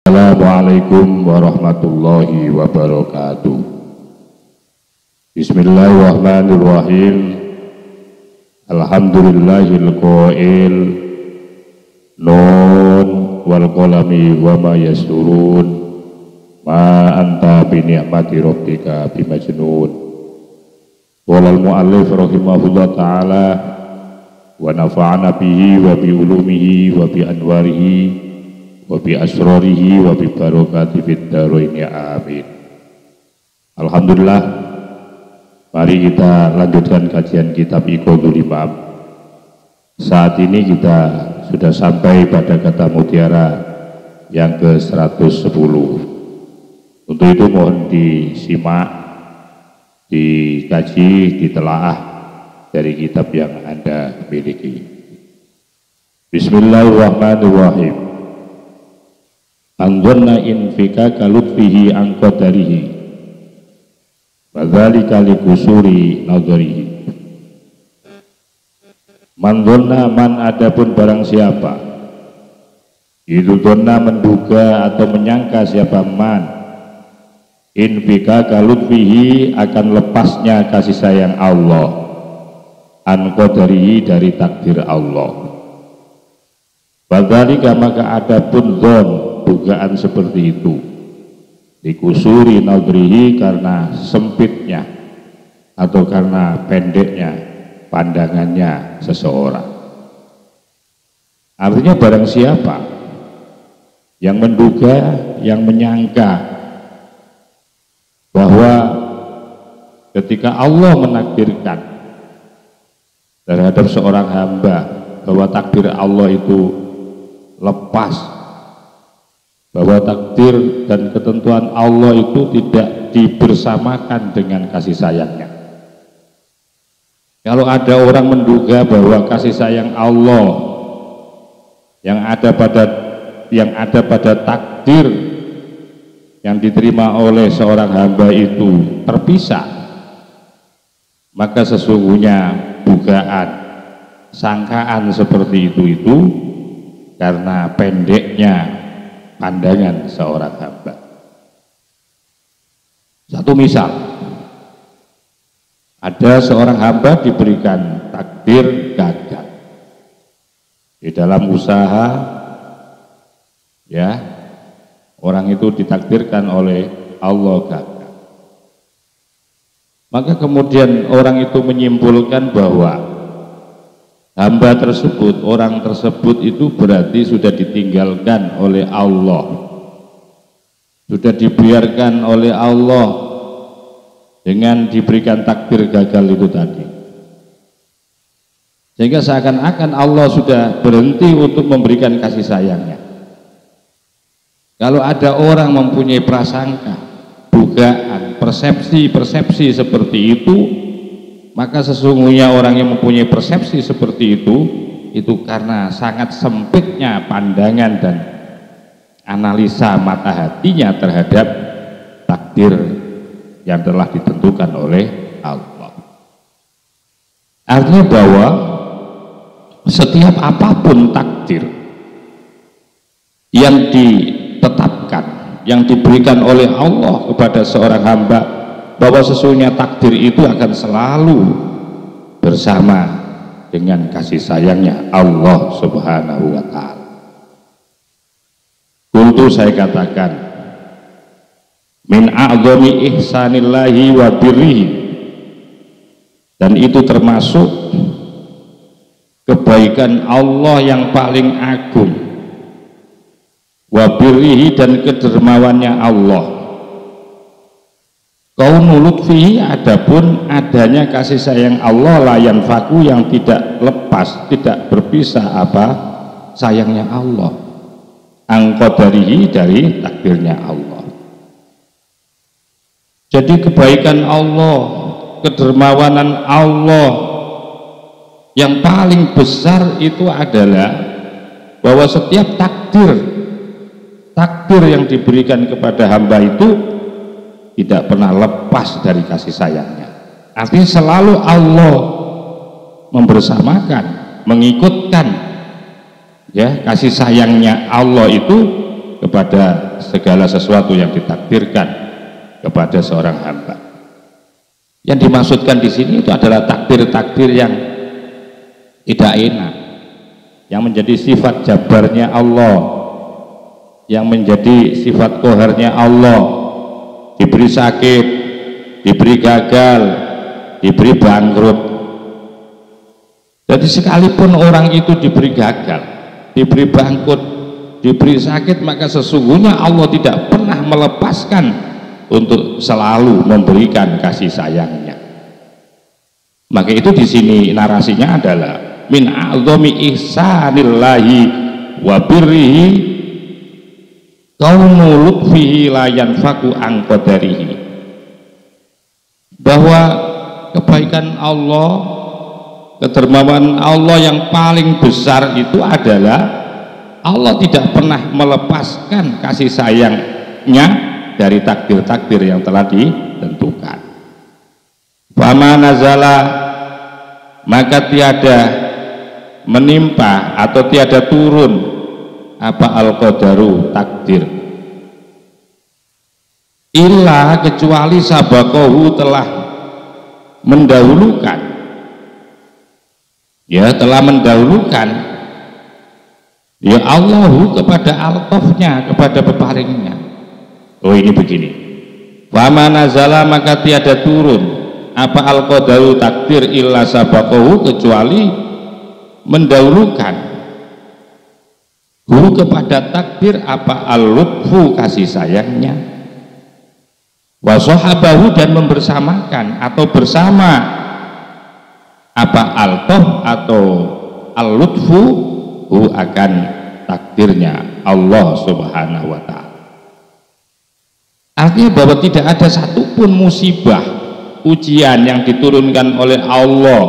Assalamualaikum warahmatullahi wabarakatuh. Bismillahirrahmanirrahim. Alhamdulillahil qail nun wal qalami wa ma yasturun ma anta bi ni'mati rabbika bimajnun. Walal muallif rahimahullah ta'ala wa nafa'ana bihi wa bi ulumihi wa bi anwarihi wa bi asrarihi wa bi barakati fid dharain amin. Alhamdulillah, mari kita lanjutkan kajian kitab Iqadul Imam. Saat ini kita sudah sampai pada kata mutiara yang ke-110. Untuk itu mohon disimak, dikaji, ditelaah dari kitab yang Anda miliki. Bismillahirrahmanirrahim. Anzonna infika kalutfihi an qadarihi wa dzalika likusuri nadharihi. Manzonna man adapun barang siapa, itu donna menduga atau menyangka siapa man infika kalutfihi akan lepasnya kasih sayang Allah an qadarihi dari takdir Allah. Wa dzalika maka adapun dzon dugaan seperti itu dikusuri nadrihi karena sempitnya atau karena pendeknya pandangannya seseorang. Artinya barang siapa yang menduga, yang menyangka bahwa ketika Allah menakdirkan terhadap seorang hamba bahwa takdir Allah itu lepas, bahwa takdir dan ketentuan Allah itu tidak dibersamakan dengan kasih sayangnya. Kalau ada orang menduga bahwa kasih sayang Allah yang ada pada takdir yang diterima oleh seorang hamba itu terpisah, maka sesungguhnya dugaan, sangkaan seperti itu karena pendeknya pandangan seorang hamba. Satu misal, ada seorang hamba diberikan takdir gagal di dalam usaha, ya, orang itu ditakdirkan oleh Allah gagal. Maka kemudian orang itu menyimpulkan bahwa hamba tersebut, orang tersebut itu berarti sudah ditinggalkan oleh Allah, sudah dibiarkan oleh Allah dengan diberikan takdir gagal itu tadi, sehingga seakan-akan Allah sudah berhenti untuk memberikan kasih sayangnya. Kalau ada orang mempunyai prasangka, dugaan, persepsi seperti itu, maka sesungguhnya orang yang mempunyai persepsi seperti itu karena sangat sempitnya pandangan dan analisa mata hatinya terhadap takdir yang telah ditentukan oleh Allah. Artinya bahwa setiap apapun takdir yang ditetapkan, yang diberikan oleh Allah kepada seorang hamba, bahwa sesungguhnya takdir itu akan selalu bersama dengan kasih sayangnya Allah Subhanahu wa ta'ala. Untuk saya katakan, min a'zami ihsanillahi wa birrihi, dan itu termasuk kebaikan Allah yang paling agung, wa birrihi, dan kedermawannya Allah. Kaunu lutfihi, adapun adanya kasih sayang Allah layan faku, yang tidak lepas, tidak berpisah apa sayangnya Allah, angkodarihi, dari takdirnya Allah. Jadi kebaikan Allah, kedermawanan Allah yang paling besar itu adalah bahwa setiap takdir yang diberikan kepada hamba itu tidak pernah lepas dari kasih sayangnya. Artinya selalu Allah membersamakan, mengikutkan, ya, kasih sayangnya Allah itu kepada kepada segala sesuatu yang ditakdirkan kepada seorang hamba. Yang dimaksudkan di sini itu adalah takdir-takdir yang tidak enak, yang menjadi sifat jabarnya Allah, yang menjadi sifat qaharnya Allah. Diberi sakit, diberi gagal, diberi bangkrut. Jadi sekalipun orang itu diberi gagal, diberi bangkrut, diberi sakit, maka sesungguhnya Allah tidak pernah melepaskan untuk selalu memberikan kasih sayangnya. Maka itu di sini narasinya adalah min a'dhami ihsanillahi wa birrihi kaunu lutfihi la yanfaku an qadarihi, bahwa kebaikan Allah, kedermawan Allah yang paling besar itu adalah Allah tidak pernah melepaskan kasih sayangnya dari takdir-takdir yang telah ditentukan. Fama nazala, maka tiada menimpa atau tiada turun apa al-qadaru, takdir, illa kecuali sabakohu telah mendahulukan, ya telah mendahulukan ya Allahu kepada al-qafnya, kepada peparingnya. Oh ini begini, fama nazala maka tiada turun apa al-qadaru, takdir, illa sabakohu kecuali mendahulukan kepada takdir apa al-lutfu, kasih sayangnya, wa sahabahu dan membersamakan atau bersama apa al-toh atau al-lutfu akan takdirnya Allah subhanahu wa ta'ala. Artinya bahwa tidak ada satupun musibah, ujian yang diturunkan oleh Allah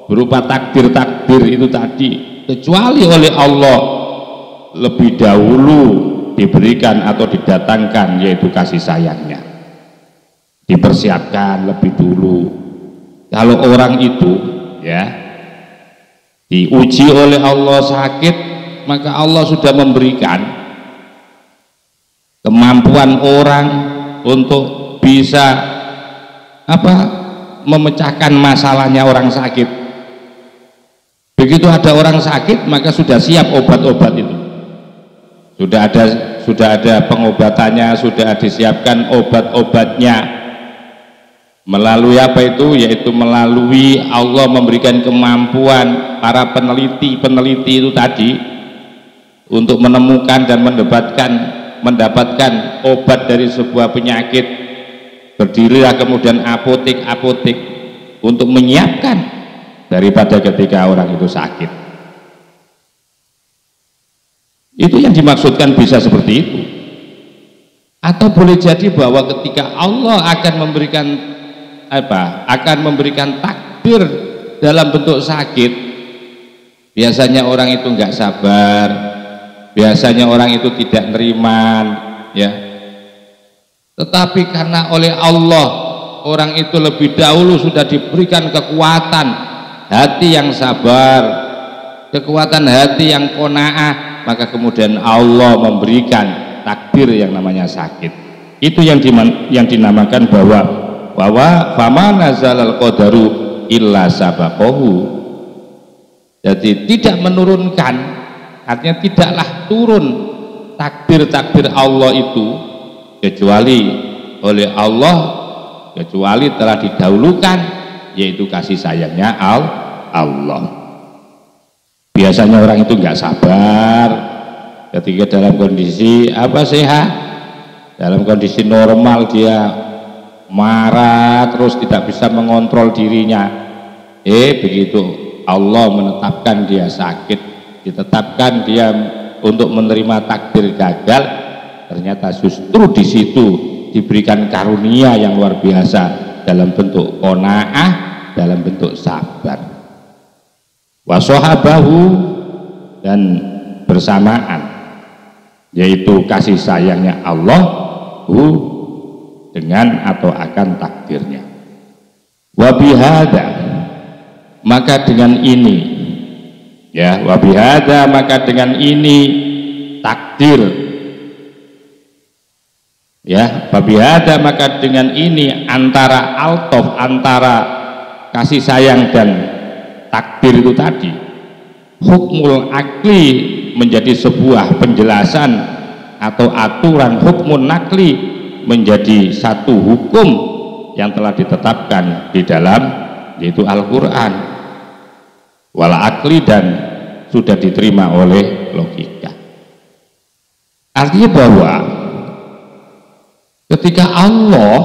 berupa takdir-takdir itu tadi, kecuali oleh Allah lebih dahulu diberikan atau didatangkan, yaitu kasih sayangnya, dipersiapkan lebih dulu. Kalau orang itu ya diuji oleh Allah sakit, maka Allah sudah memberikan kemampuan orang untuk bisa memecahkan masalahnya orang sakit. Begitu ada orang sakit, maka sudah siap obat-obat itu, sudah ada pengobatannya, sudah disiapkan obat-obatnya. Melalui apa itu? Yaitu melalui Allah memberikan kemampuan para peneliti itu tadi untuk menemukan dan mendapatkan obat dari sebuah penyakit. Berdirilah kemudian apotek-apotek untuk menyiapkan daripada ketika orang itu sakit. Itu yang dimaksudkan bisa seperti itu. Atau boleh jadi bahwa ketika Allah akan memberikan takdir dalam bentuk sakit, biasanya orang itu nggak sabar, biasanya orang itu tidak neriman, ya. Tetapi karena oleh Allah orang itu lebih dahulu sudah diberikan kekuatan hati yang sabar, kekuatan hati yang qanaah, maka kemudian Allah memberikan takdir yang namanya sakit. Itu yang dinamakan bahwa fama nazalal qadaru illa sabaqahu. Jadi tidak menurunkan, artinya tidaklah turun takdir-takdir Allah itu kecuali oleh Allah, kecuali telah didahulukan, yaitu kasih sayangnya Allah. Biasanya orang itu nggak sabar ketika dalam kondisi sehat, dalam kondisi normal dia marah terus tidak bisa mengontrol dirinya. Begitu Allah menetapkan dia sakit, ditetapkan dia untuk menerima takdir gagal, ternyata justru di situ diberikan karunia yang luar biasa dalam bentuk qanaah, dalam bentuk sabar. Wa sahabahu, dan bersamaan, yaitu kasih sayangnya Allah dengan atau akan takdirnya. Wa bihada, maka dengan ini, ya, wa bihada, maka dengan ini takdir Ya, babihada, maka dengan ini antara altof, antara kasih sayang dan takdir itu tadi, hukmul akli menjadi sebuah penjelasan atau aturan, hukmun nakli menjadi satu hukum yang telah ditetapkan di dalam, yaitu Al-Quran, wala akli, dan sudah diterima oleh logika. Artinya bahwa ketika Allah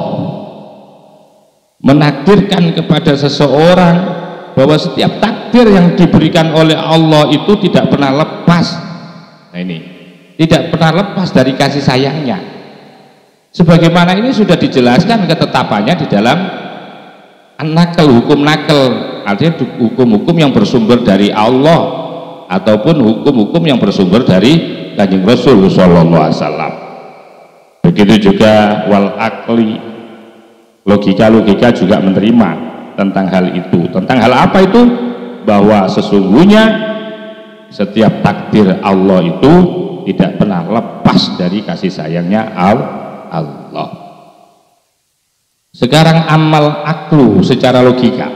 menakdirkan kepada seseorang bahwa setiap takdir yang diberikan oleh Allah itu tidak pernah lepas, nah ini tidak pernah lepas dari kasih sayangnya, sebagaimana ini sudah dijelaskan ketetapannya di dalam an-nakal, hukum nakal, artinya hukum-hukum yang bersumber dari Allah ataupun hukum-hukum yang bersumber dari Kanjeng Rasul sallallahu alaihi wasallam. Begitu juga wal akli, logika-logika juga menerima tentang hal itu. Tentang hal apa itu? Bahwa sesungguhnya setiap takdir Allah itu tidak pernah lepas dari kasih sayangnya Allah. Sekarang amal aklu secara logika,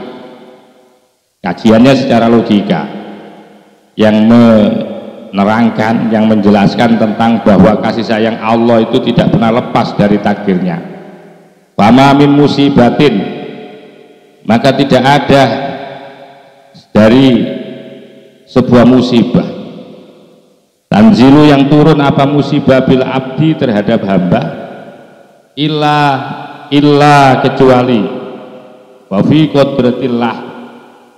kajiannya secara logika, yang menerangkan, yang menjelaskan tentang bahwa kasih sayang Allah itu tidak pernah lepas dari takdirnya. Fama min musibatin, maka tidak ada dari sebuah musibah, tanzilu yang turun apa musibah bil abdi terhadap hamba, illa kecuali wa fi qadratillah,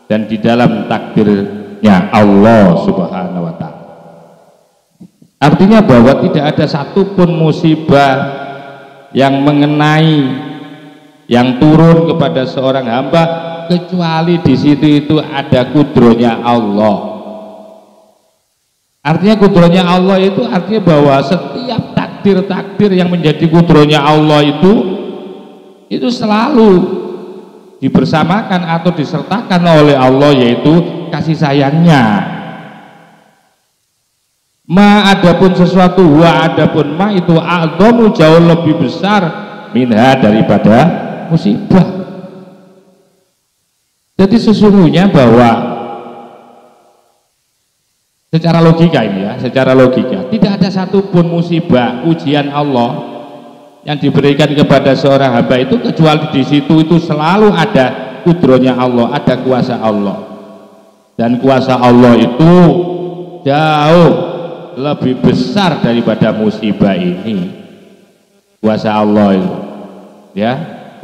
dan di dalam takdirnya Allah subhanahu wa ta'ala. Artinya bahwa tidak ada satupun musibah yang mengenai, yang turun kepada seorang hamba kecuali di situ itu ada kudrohnya Allah. Artinya kudrohnya Allah itu artinya bahwa setiap takdir-takdir yang menjadi kudrohnya Allah itu selalu dibersamakan atau disertakan oleh Allah, yaitu kasih sayangnya. Ma adapun sesuatu, wa adapun ma itu a'dhamu, jauh lebih besar, minha daripada musibah. Jadi sesungguhnya bahwa secara logika ini ya, secara logika tidak ada satupun musibah ujian Allah yang diberikan kepada seorang hamba itu kecuali di situ itu selalu ada kudrohnya Allah, ada kuasa Allah, dan kuasa Allah itu jauh lebih besar daripada musibah ini. Kuasa Allah itu ya,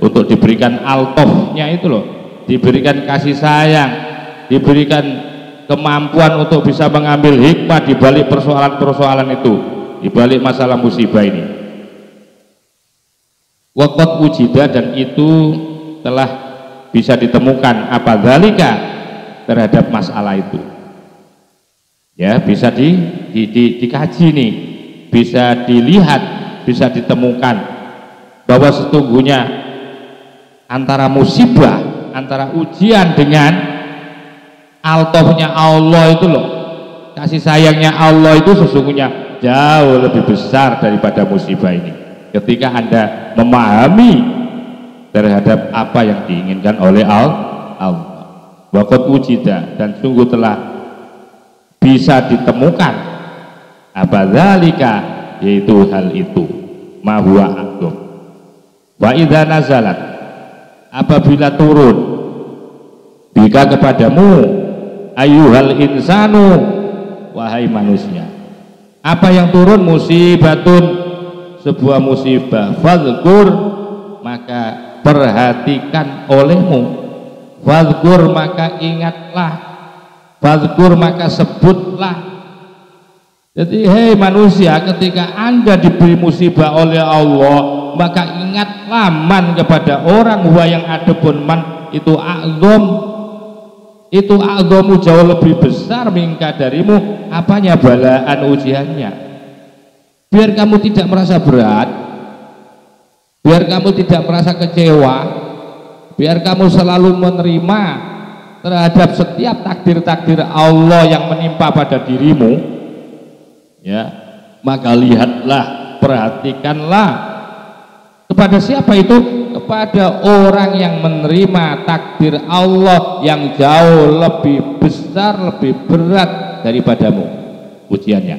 untuk diberikan altofnya itu loh, diberikan kasih sayang, diberikan kemampuan untuk bisa mengambil hikmah di balik persoalan-persoalan itu, di balik masalah musibah ini. Waqat wujida, dan itu telah bisa ditemukan apa dzalika terhadap masalah itu. Ya, bisa dikaji nih, bisa dilihat, bisa ditemukan bahwa sesungguhnya antara musibah, antara ujian dengan altofnya Allah itu loh, kasih sayangnya Allah itu sesungguhnya jauh lebih besar daripada musibah ini. Ketika Anda memahami terhadap apa yang diinginkan oleh Allah, waqad wujida, dan sungguh telah bisa ditemukan apa dzalika, yaitu hal itu, ma huwa aqdam. Wa idza nazalat, apabila turun, bika kepadamu, ayyuhal insanu, wahai manusia, apa yang turun? Musibatun, sebuah musibah, fadzkur, maka perhatikan olehmu, fadzkur, maka ingatlah, fadzkur, maka sebutlah. Jadi hei manusia, ketika Anda diberi musibah oleh Allah, maka ingatlah man kepada orang huwa yang adapun man itu a'zom, itu a'zomu jauh lebih besar mingka darimu, apanya, balaan ujiannya. Biar kamu tidak merasa berat, biar kamu tidak merasa kecewa, biar kamu selalu menerima terhadap setiap takdir-takdir Allah yang menimpa pada dirimu, ya, maka lihatlah, perhatikanlah Kepada siapa itu? Kepada orang yang menerima takdir Allah yang jauh lebih besar, lebih berat daripadamu ujiannya.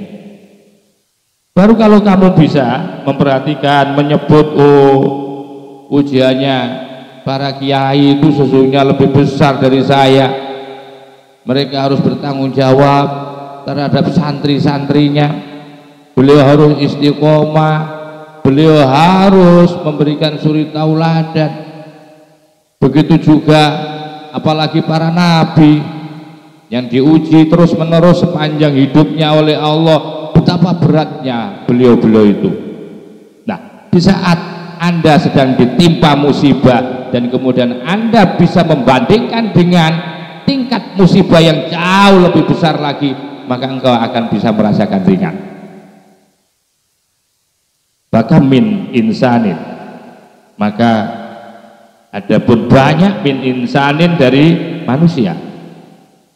Baru kalau kamu bisa memperhatikan, menyebut, oh ujiannya para kiai itu sesungguhnya lebih besar dari saya, mereka harus bertanggung jawab terhadap santri-santrinya, beliau harus istiqomah, beliau harus memberikan suri tauladan. Begitu juga apalagi para nabi yang diuji terus menerus sepanjang hidupnya oleh Allah, betapa beratnya beliau-beliau itu. Nah, di saat Anda sedang ditimpa musibah dan kemudian Anda bisa membandingkan dengan tingkat musibah yang jauh lebih besar lagi, maka engkau akan bisa merasakan ringan. Maka min insanin, maka adapun banyak min insanin dari manusia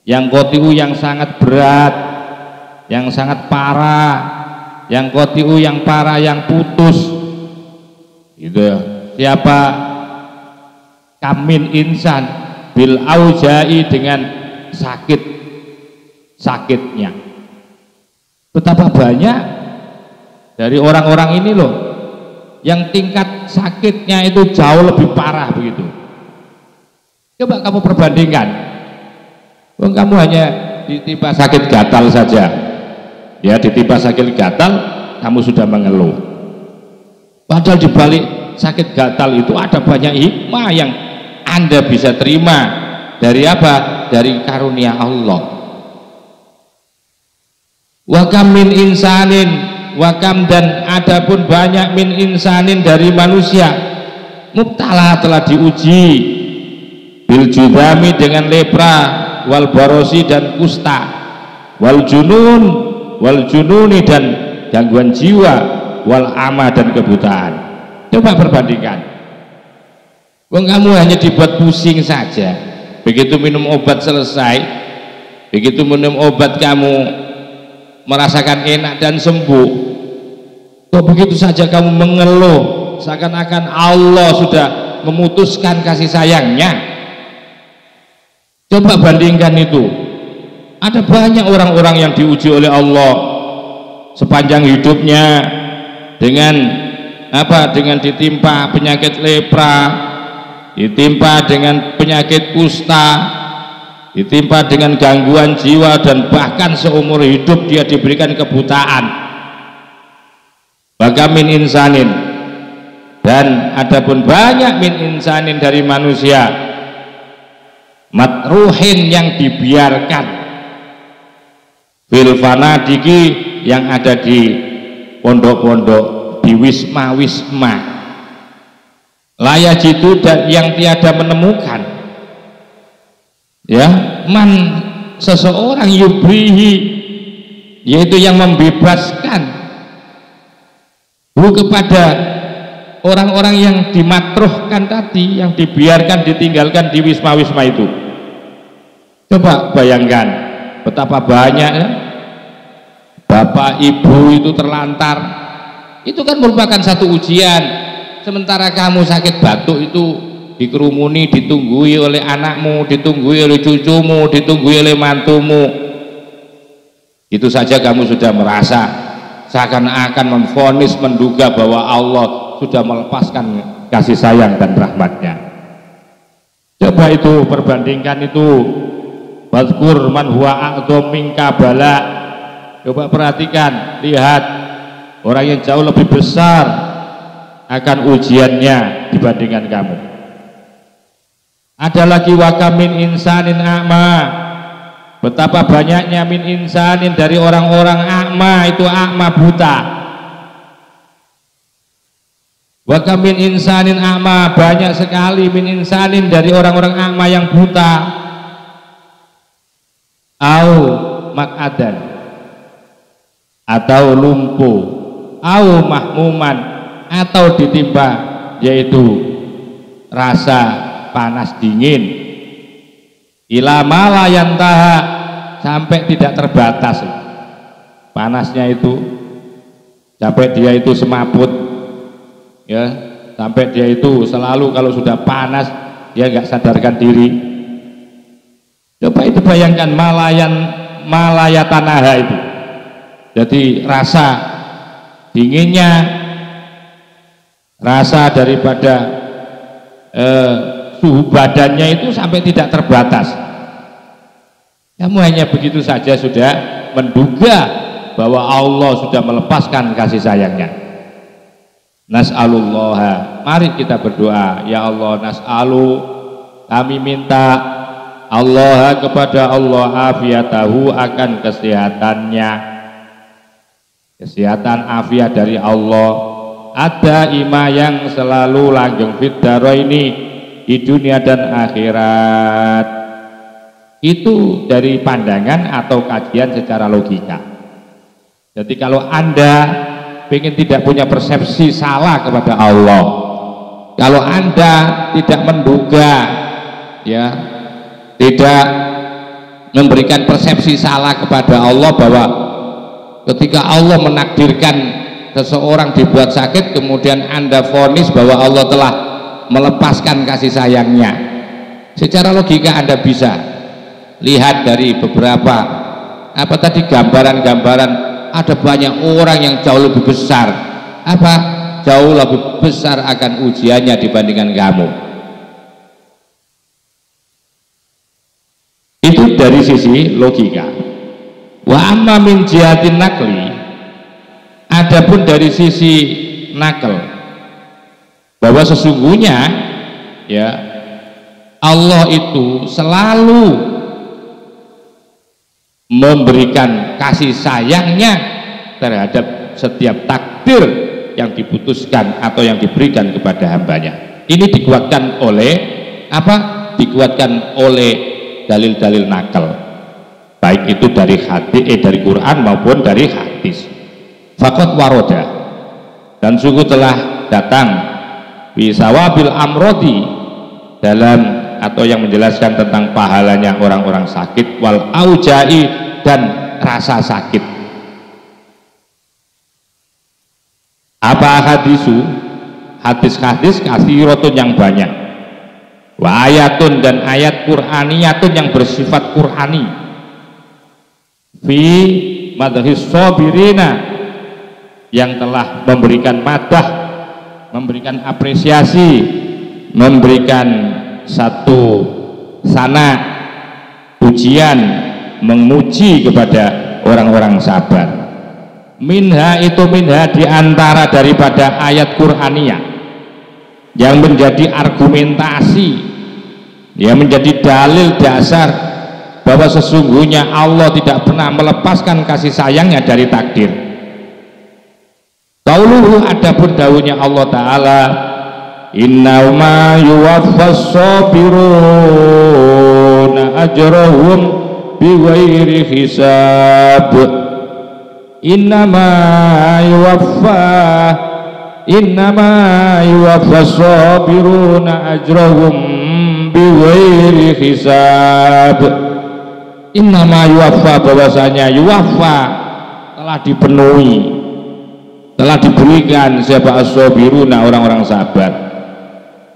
yang kotiu, yang sangat berat, yang sangat parah, yang kotiu, yang parah, yang putus gitu ya. Siapa? Kamin insan bil aujai, dengan sakitnya. Betapa banyak dari orang-orang ini loh yang tingkat sakitnya itu jauh lebih parah begitu. Coba kamu perbandingkan. Kamu hanya ditimpa sakit gatal saja, ya, ditimpa sakit gatal kamu sudah mengeluh. Padahal di balik sakit gatal itu ada banyak hikmah yang Anda bisa terima. Dari apa? Dari karunia Allah. Wa kam min insanin, wakam, dan adapun banyak min insanin dari manusia, mubtala, telah diuji, bil judami, dengan lepra, wal barosi, dan kusta, wal jununi, dan gangguan jiwa, wal ama, dan kebutaan. Coba perbandingkan. Kamu hanya dibuat pusing saja, begitu minum obat selesai, begitu minum obat kamu merasakan enak dan sembuh, kok begitu saja kamu mengeluh seakan-akan Allah sudah memutuskan kasih sayangnya. Coba bandingkan itu. Ada banyak orang-orang yang diuji oleh Allah sepanjang hidupnya dengan apa? Dengan ditimpa penyakit lepra, ditimpa dengan penyakit kusta, ditimpa dengan gangguan jiwa, dan bahkan seumur hidup dia diberikan kebutaan. Baka min insanin, dan adapun banyak min insanin dari manusia, matruhin, yang dibiarkan, fil fanadiki, yang ada di pondok-pondok, di wisma-wisma, layak jitu, dan yang tiada menemukan, ya, man, seseorang yubrihi, yaitu yang membebaskan kepada orang-orang yang dimatruhkan tadi, yang dibiarkan, ditinggalkan di wisma-wisma itu. Coba bayangkan betapa banyak ya, bapak ibu itu terlantar. Itu kan merupakan satu ujian. Sementara kamu sakit batuk itu dikerumuni, ditunggui oleh anakmu, ditunggui oleh cucumu, ditunggui oleh mantumu. Itu saja kamu sudah merasa seakan-akan memvonis, menduga bahwa Allah sudah melepaskan kasih sayang dan rahmatnya. Coba itu perbandingkan itu. Wadkur man huwa a'dzam minka bala. Coba perhatikan, lihat orang yang jauh lebih besar akan ujiannya dibandingkan kamu. Ada lagi wakamin insanin a'ma, betapa banyaknya min insanin dari orang-orang a'ma, itu a'ma, buta. Wakamin insanin a'ma, banyak sekali min insanin dari orang-orang a'ma yang buta. Au makadan, atau lumpuh, au mahmuman, atau ditimpa, yaitu rasa panas dingin, ila malayantaha, sampai tidak terbatas panasnya itu, sampai dia itu semaput, ya, sampai dia itu selalu kalau sudah panas dia nggak sadarkan diri. Coba itu bayangkan malayatanaha itu. Jadi rasa dinginnya, rasa daripada suhu badannya itu sampai tidak terbatas. Kamu hanya begitu saja sudah menduga bahwa Allah sudah melepaskan kasih sayangnya. Nas'alullah, mari kita berdoa, ya Allah, nas'alu, kami minta Allah kepada Allah afiyatahu akan kesehatannya, kesehatan afiat dari Allah, ada ima yang selalu langgeng fitdaro ini di dunia dan akhirat. Itu dari pandangan atau kajian secara logika. Jadi kalau Anda ingin tidak punya persepsi salah kepada Allah, kalau Anda tidak menduga, ya, tidak memberikan persepsi salah kepada Allah bahwa ketika Allah menakdirkan seseorang dibuat sakit kemudian Anda vonis bahwa Allah telah melepaskan kasih sayangnya, secara logika Anda bisa lihat dari beberapa gambaran-gambaran. Ada banyak orang yang jauh lebih besar, jauh lebih besar akan ujiannya dibandingkan kamu. Itu dari sisi logika. Wa amma min jihatin nakli, adapun dari sisi nakal, bahwa sesungguhnya ya Allah itu selalu memberikan kasih sayangnya terhadap setiap takdir yang diputuskan atau yang diberikan kepada hambanya. Ini dikuatkan oleh apa? Dikuatkan oleh dalil-dalil nakal, baik itu dari dari Quran maupun dari hadis. Faqad waroda, dan sungguh telah datang bisawabil amrodi, dalam atau yang menjelaskan tentang pahalanya orang-orang sakit, wal aujai, dan rasa sakit. Apa hadis-hadis katsirotun yang banyak, wa ayatun, dan ayat qur'aniyatun yang bersifat qur'ani, fi madhis sabirina, yang telah memberikan madah, memberikan apresiasi, memberikan satu sana pujian, memuji kepada orang-orang sabar. Minha diantara daripada ayat Qur'aniyah yang menjadi argumentasi, yang menjadi dalil dasar bahwa sesungguhnya Allah tidak pernah melepaskan kasih sayangnya dari takdir. Qauluhu, adapun dawuhnya Allah Ta'ala, innama yuwaffas sabiruna ajrahum bighairi hisab. Innama yuwaffas sabiruna ajrahum bighairi hisab. Innama yuwaffa, bahwasanya yuwaffa telah dipenuhi, telah diberikan siapa as-sabiruna, orang-orang sabar,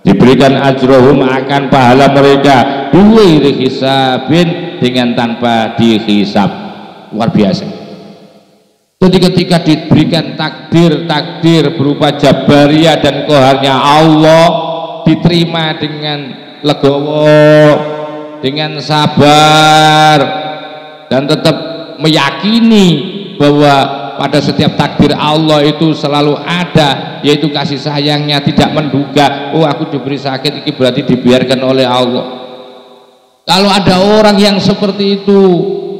diberikan ajrohum, akan pahala mereka, biwairi hisabin, dengan tanpa dihisab. Luar biasa. Jadi ketika diberikan takdir berupa jabariyah dan qaharnya Allah, diterima dengan legowo, dengan sabar, dan tetap meyakini bahwa pada setiap takdir Allah itu selalu ada, yaitu kasih sayangnya, tidak menduga, oh aku diberi sakit, ini berarti dibiarkan oleh Allah. Kalau ada orang yang seperti itu,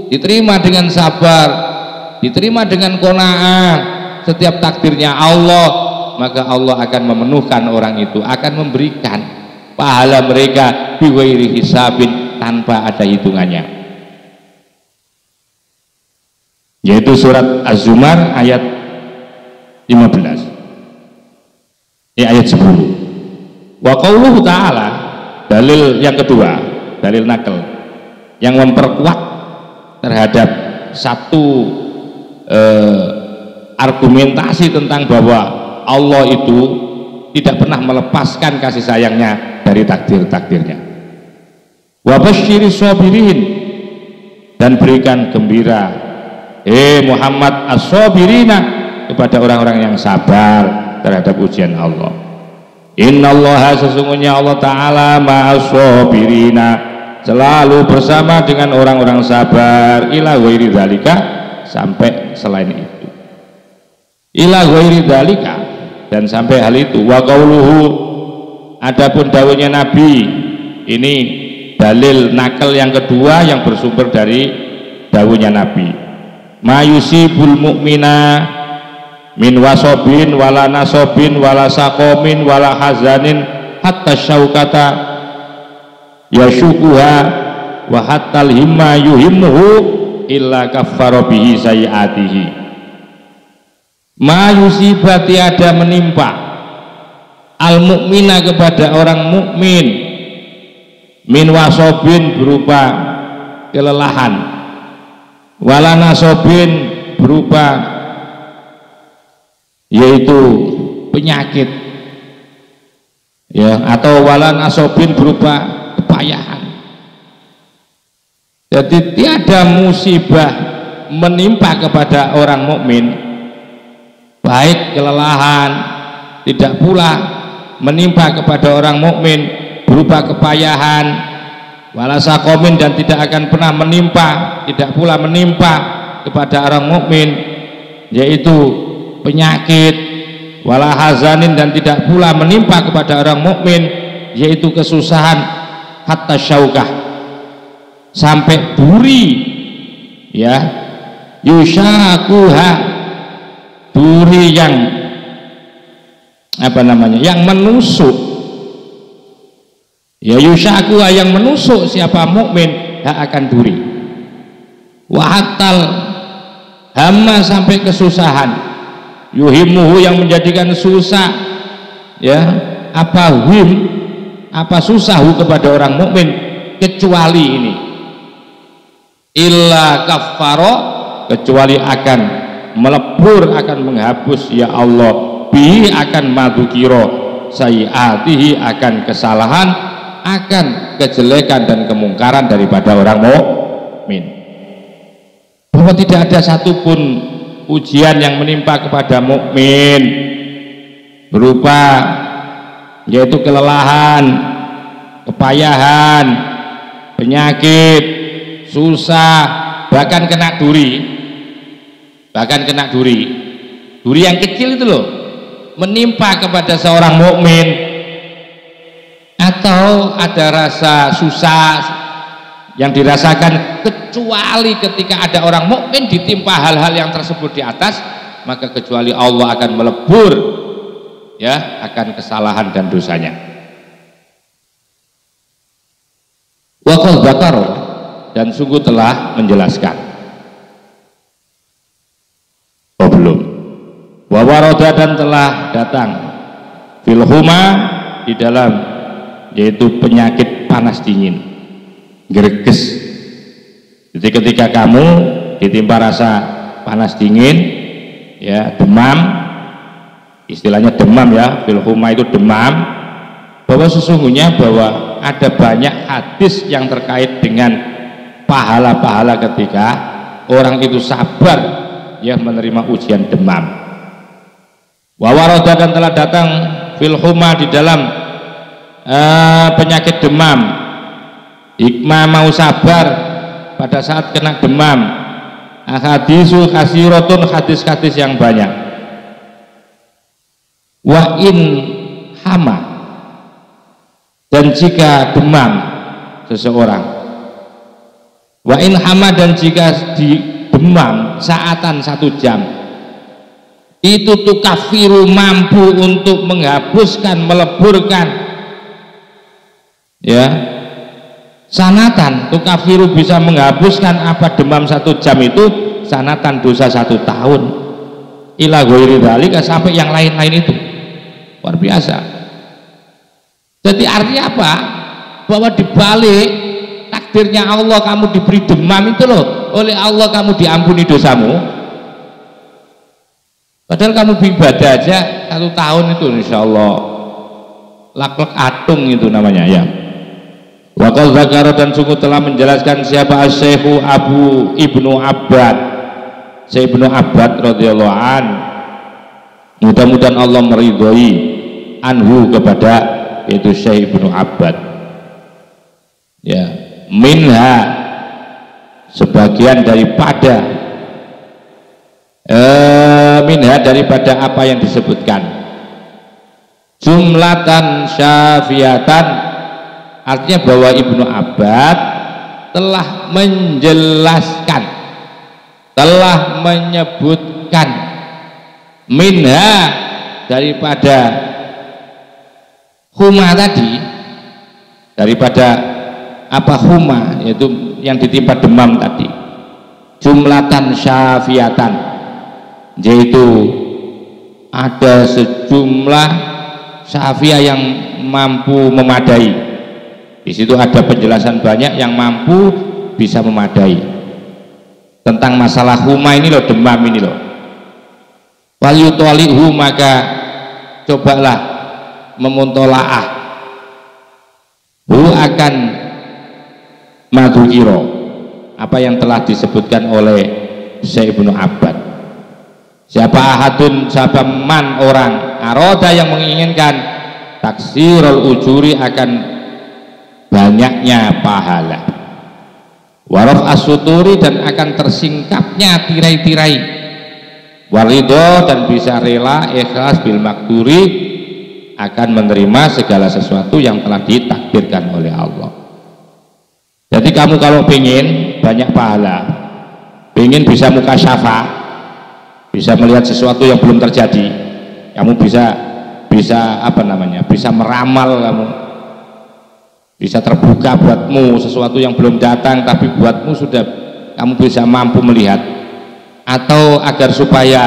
diterima dengan sabar, diterima dengan qanaah setiap takdirnya Allah, maka Allah akan memenuhkan orang itu, akan memberikan pahala mereka biwairi hisabin, tanpa ada hitungannya. Yaitu surat Az-Zumar ayat 15, ayat 10. Wa qauluhu ta'ala, dalil yang kedua, dalil nakal yang memperkuat terhadap satu argumentasi tentang bahwa Allah itu tidak pernah melepaskan kasih sayangnya dari takdir-takdirnya. Wa basyiris sabirin, dan berikan gembira Muhammad as-sabirina, kepada orang-orang yang sabar terhadap ujian Allah. Innallaha, sesungguhnya Allah Ta'ala ma'as-sabirina, selalu bersama dengan orang-orang sabar. Ila ghairi dzalika, sampai selain itu. Ila ghairi dzalika, dan sampai hal itu. Wa qauluhu, adapun dawuhnya Nabi, ini dalil nakal yang kedua yang bersumber dari dawuhnya Nabi. Ma yusibul mu'mina min wasobin wala nasobin wala sakomin wala hazanin hatta syaukata yashukuha wa hatta himma yuhimmuhu illa kaffara bihi sayiatihi. Ma yusibah, tiada menimpa al mukmina, kepada orang mukmin, min wasobin, berupa kelelahan, wala nasobin, berupa yaitu penyakit, ya, atau wala nasobin, berupa kepayahan. Jadi tiada musibah menimpa kepada orang mukmin, baik kelelahan, tidak pula menimpa kepada orang mukmin berupa kepayahan, wala sakomin, dan tidak akan pernah menimpa, tidak pula menimpa kepada orang mukmin yaitu penyakit, wala hazanin, dan tidak pula menimpa kepada orang mukmin yaitu kesusahan, hatta syaukah, sampai duri, ya, yushakuha, duri yang apa namanya, yang menusuk, ya, yushakuha, yang menusuk siapa mukmin akan duri. Wahatal hama, sampai kesusahan, yuhimuhu, yang menjadikan susah, ya, apa him, apa susahu kepada orang mukmin, kecuali ini, illa kaffaro, kecuali akan melebur, akan menghapus ya Allah, bihi, akan madukiro, sayiatihi, akan kesalahan, akan kejelekan dan kemungkaran daripada orang mukmin. Bahwa tidak ada satupun ujian yang menimpa kepada mukmin berupa yaitu kelelahan, kepayahan, penyakit, susah, bahkan kena duri, duri yang kecil itu loh, menimpa kepada seorang mukmin, atau ada rasa susah yang dirasakan, kecuali ketika ada orang mukmin ditimpa hal-hal yang tersebut di atas, maka kecuali Allah akan melebur, ya, akan kesalahan dan dosanya. Wa qad dzakar, dan sungguh telah menjelaskan. Oh belum. Wa warada, dan telah datang fil huma, di dalam yaitu penyakit panas dingin, greges. Jadi ketika kamu ditimpa rasa panas dingin, ya, demam, istilahnya demam, ya, fil huma itu demam, bahwa sesungguhnya bahwa ada banyak hadis yang terkait dengan pahala-pahala ketika orang itu sabar, ya, menerima ujian demam. Wa warada, dan telah datang fil huma, di dalam penyakit demam, hikmah mau sabar pada saat kena demam, hadisul kasiratun, hadis-hadis yang banyak. Wa in hama, dan jika demam seseorang, wa in hama, dan jika di demam saatan 1 jam, itu tukafiru, mampu untuk menghapuskan, meleburkan, ya, sanatan, tukafiru, bisa menghapuskan apa demam 1 jam itu, sanatan, dosa 1 tahun, ila ghairi dzalika, sampai yang lain-lain itu. Luar biasa. Jadi artinya apa? Bahwa dibalik takdirnya Allah kamu diberi demam itu loh, oleh Allah kamu diampuni dosamu, padahal kamu beribadah aja 1 tahun itu insya Allah laklek atung itu namanya ya. Wa qad zakara, dan sungguh telah menjelaskan siapa Syekhu Abu Ibnu Abbad, Syekh Ibnu Abbad radhiyallahu an, mudah-mudahan Allah meridhoi anhu kepada yaitu Syekh Ibnu Abbad ya, minha sebagian daripada minha daripada apa yang disebutkan, jumlatan syafiatan, artinya bahwa Ibnu Abbad telah menjelaskan, telah menyebutkan minha daripada huma tadi, daripada apa huma, yaitu yang ditimpa demam tadi, jumlatan syafiatan, yaitu ada sejumlah syafiah yang mampu memadai. Di situ ada penjelasan banyak yang mampu bisa memadai tentang masalah huma ini loh, demam ini loh. Wal yutolihu, maka cobalah memuntolaah hu akan madhukiro, apa yang telah disebutkan oleh Syekh Ibnu Abbad. Siapa ahadun, siapa man orang aroda yang menginginkan taksirul ujuri, akan banyaknya pahala, waraf as-suturi, dan akan tersingkapnya tirai-tirai, warido, dan bisa rela ikhlas bil makduri, akan menerima segala sesuatu yang telah ditakdirkan oleh Allah. Jadi kamu kalau pengen banyak pahala, pengen bisa mukasyafah, bisa melihat sesuatu yang belum terjadi, kamu bisa apa namanya, bisa meramal, kamu bisa terbuka buatmu sesuatu yang belum datang tapi buatmu sudah kamu bisa mampu melihat, atau agar supaya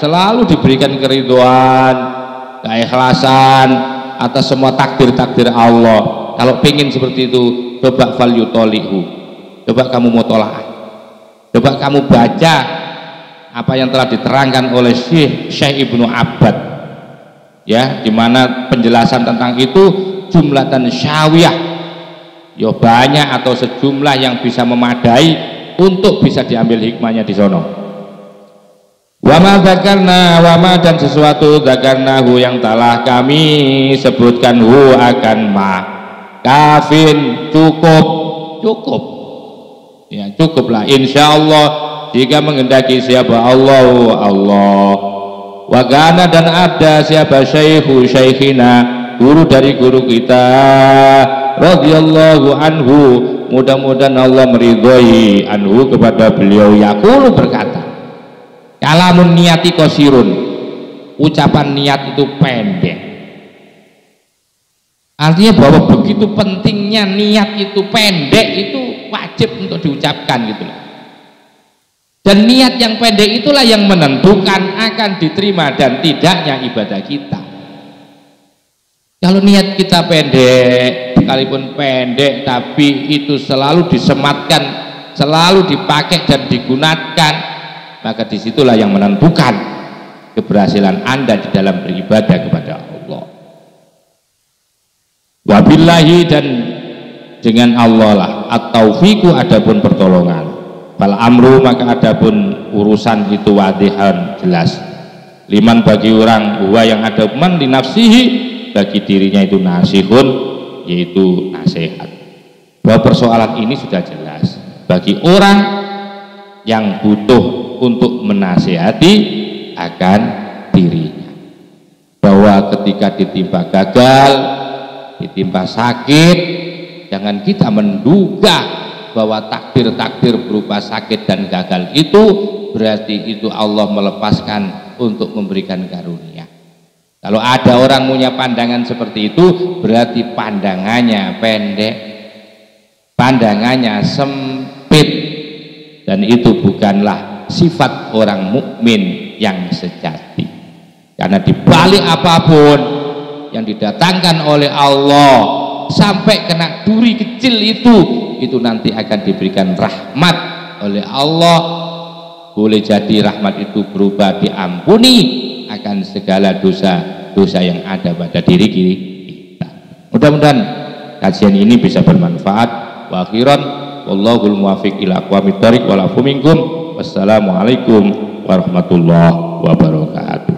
selalu diberikan keridhaan, keikhlasan atas semua takdir-takdir Allah. Kalau pengen seperti itu, coba fal yutolihu, coba kamu mutolaah, coba kamu baca apa yang telah diterangkan oleh Syekh Ibnu Abbad ya, dimana penjelasan tentang itu jumlatan syawiyah, ya banyak atau sejumlah yang bisa memadai untuk bisa diambil hikmahnya di sono. Wama dzakarna, wama, dan sesuatu dzakarnahu yang telah kami sebutkan, hu akan ma, kafin, cukup ya, cukuplah insyaallah jika menghendaki siapa Allah. Wagana, dan ada siapa syekhu syaikhina, guru dari guru kita radhiyallahu anhu, mudah-mudahan Allah meridhoi anhu kepada beliau, yaqulu, berkata, kalamun niyati qasirun, ucapan niat itu pendek. Artinya bahwa begitu pentingnya niat itu pendek, itu wajib untuk diucapkan gitu loh. Dan niat yang pendek itulah yang menentukan akan diterima dan tidaknya ibadah kita. Kalau niat kita pendek, sekalipun pendek tapi itu selalu disematkan, selalu dipakai dan digunakan, maka disitulah yang menentukan keberhasilan Anda di dalam beribadah kepada Allah. Wabillahi, dan dengan Allah lah at-taufiqu, adapun pertolongan, fal amru, maka adapun urusan itu wadihan, jelas, liman, bagi orang, huwa yang ada, man li nafsihi, bagi dirinya itu nasihun, yaitu nasihat. Bahwa persoalan ini sudah jelas bagi orang yang butuh untuk menasihati akan dirinya, bahwa ketika ditimpa gagal, ditimpa sakit, jangan kita menduga bahwa takdir-takdir berupa sakit dan gagal itu berarti itu Allah melepaskan untuk memberikan karunia. Kalau ada orang punya pandangan seperti itu, berarti pandangannya pendek, pandangannya sempit, dan itu bukanlah sifat orang mukmin yang sejati. Karena di balik apapun yang didatangkan oleh Allah, sampai kena duri kecil itu nanti akan diberikan rahmat oleh Allah. Boleh jadi rahmat itu berupa diampuni akan segala dosa-dosa yang ada pada diri kita. Mudah-mudahan kajian ini bisa bermanfaat. Wa akhiran wallahul muwaffiq ila aqwamit thoriq wal afu minkum. Wassalamualaikum warahmatullahi wabarakatuh.